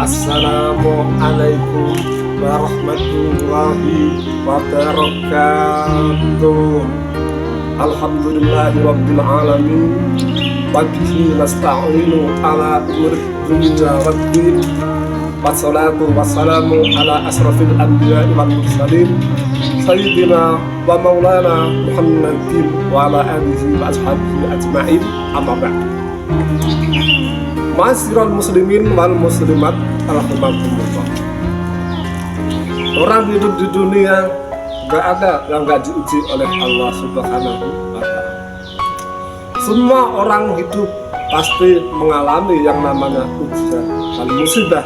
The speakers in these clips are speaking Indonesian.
Assalamualaikum warahmatullahi wabarakatuh. Alhamdulillahirabbil alamin. Wabihi nasta'inu ala umuri dunya waddin. Wassalatu wassalamu ala asrafil anbiya'i wal mursalin sayyidina wa maulana Muhammadin wa ala alihi wa ashabihi ajma'in. Amma ba'd. Ma'asyiral muslimin wal muslimat, rahimakumullah. Orang hidup di dunia gak ada yang gak diuji oleh Allah Subhanahu wa ta'ala. Semua orang hidup pasti mengalami yang namanya ujian dan musibah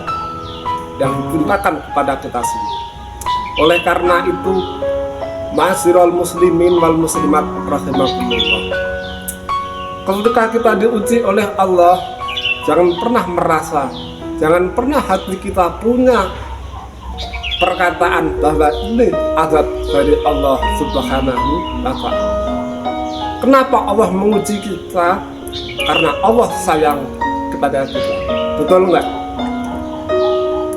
yang ditimpakan kepada kita sendiri. Oleh karena itu, ma'asyiral muslimin wal muslimat, rahimakumullah, ketika kita diuji oleh Allah, jangan pernah merasa, jangan pernah hati kita punya perkataan bahwa ini azab dari Allah Subhanahu wa ta'ala. Kenapa Allah menguji kita? Karena Allah sayang kepada kita. Betul enggak?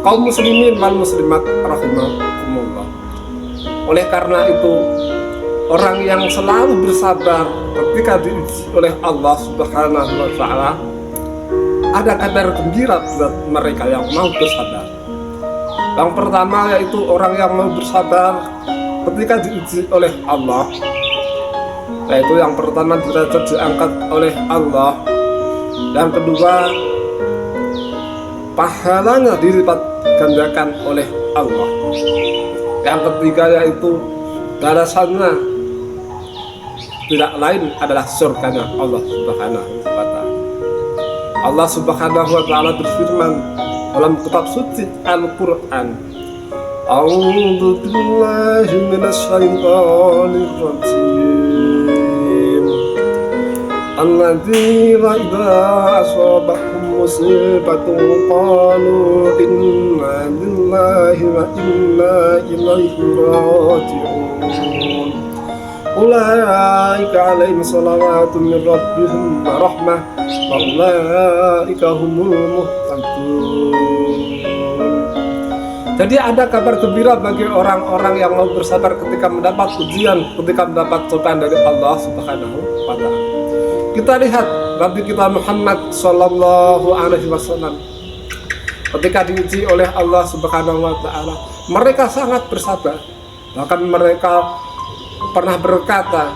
Kaum muslimin wal muslimat, rahimakumullah. Oleh karena itu, orang yang selalu bersabar ketika diuji oleh Allah Subhanahu wa ta'ala, ada kabar gembira buat mereka yang mau bersabar. Yang pertama yaitu orang yang mau bersabar ketika diuji oleh Allah, yaitu yang pertama derajat diangkat oleh Allah. Yang kedua, pahalanya dilipat gandakan oleh Allah. Yang ketiga yaitu balasannya tidak lain adalah surganya Allah Subhanahu wa ta'ala. Allah Subhanahu wa ta'ala berfirman dalam kitab suci Al-Quran, A'udzu billahi minasy syaithanir rajim. Alladzina idza asabahum musibatun qalu inna lillahi wa inna ilaihi raji'un. Ulaika alaihim salawatun min rabbihim wa rahmah wa ulaika humul muhtadun. Jadi ada kabar gembira bagi orang-orang yang mau bersabar ketika mendapat ujian, ketika mendapat cobaan dari Allah Subhanahu wa ta'ala. Kita lihat Nabi kita Muhammad sallallahu alaihi wasallam ketika diuji oleh Allah Subhanahu wa ta'ala, mereka sangat bersabar. Bahkan mereka pernah berkata,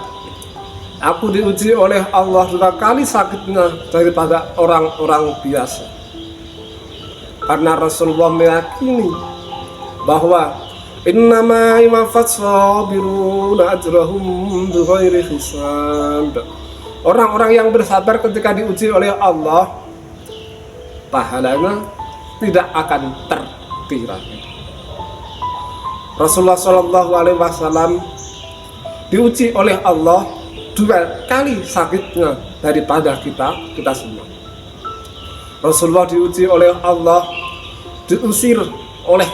aku diuji oleh Allah 2 kali sakitnya daripada orang-orang biasa. Karena Rasulullah meyakini bahwa innama yuwaffas sabiruna ajrahum bighairi hisab. Orang-orang yang bersabar ketika diuji oleh Allah, pahalanya tidak akan terkira. Rasulullah Shallallahu Alaihi Wasallam diuji oleh Allah 2 kali sakitnya daripada kita semua. Rasulullah diuji oleh Allah, diusir oleh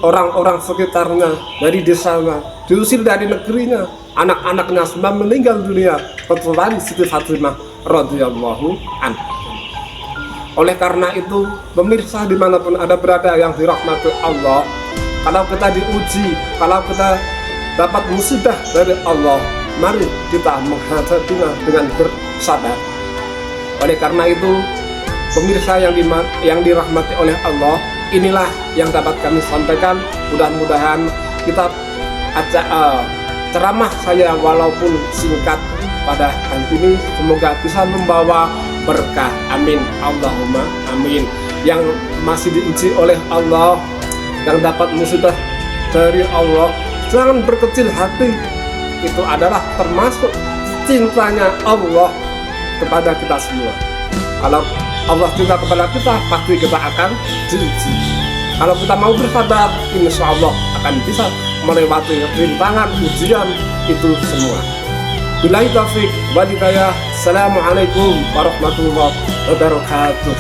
orang-orang sekitarnya dari desanya, diusir dari negerinya, anak-anaknya semua meninggal dunia kecuali Siti Fatimah radhiyallahu anha. Oleh karena itu, pemirsa dimanapun Anda berada yang dirahmati Allah, kalau kita diuji, kalau kita dapat musibah dari Allah, mari kita menghadapinya dengan bersabar. Oleh karena itu, pemirsa yang dirahmati oleh Allah, inilah yang dapat kami sampaikan. Mudah-mudahan kita ceramah saya walaupun singkat pada hari ini semoga bisa membawa berkah. Amin, Allahumma amin. Yang masih diuji oleh Allah, yang dapat musibah dari Allah, jangan berkecil hati. Itu adalah termasuk cintanya Allah kepada kita semua. Kalau Allah cinta kepada kita, pasti kita akan diuji. Kalau kita mau bersabar, insya Allah akan bisa melewati rintangan ujian itu semua. Billahi taufiq wal hidayah. Assalamualaikum warahmatullahi wabarakatuh.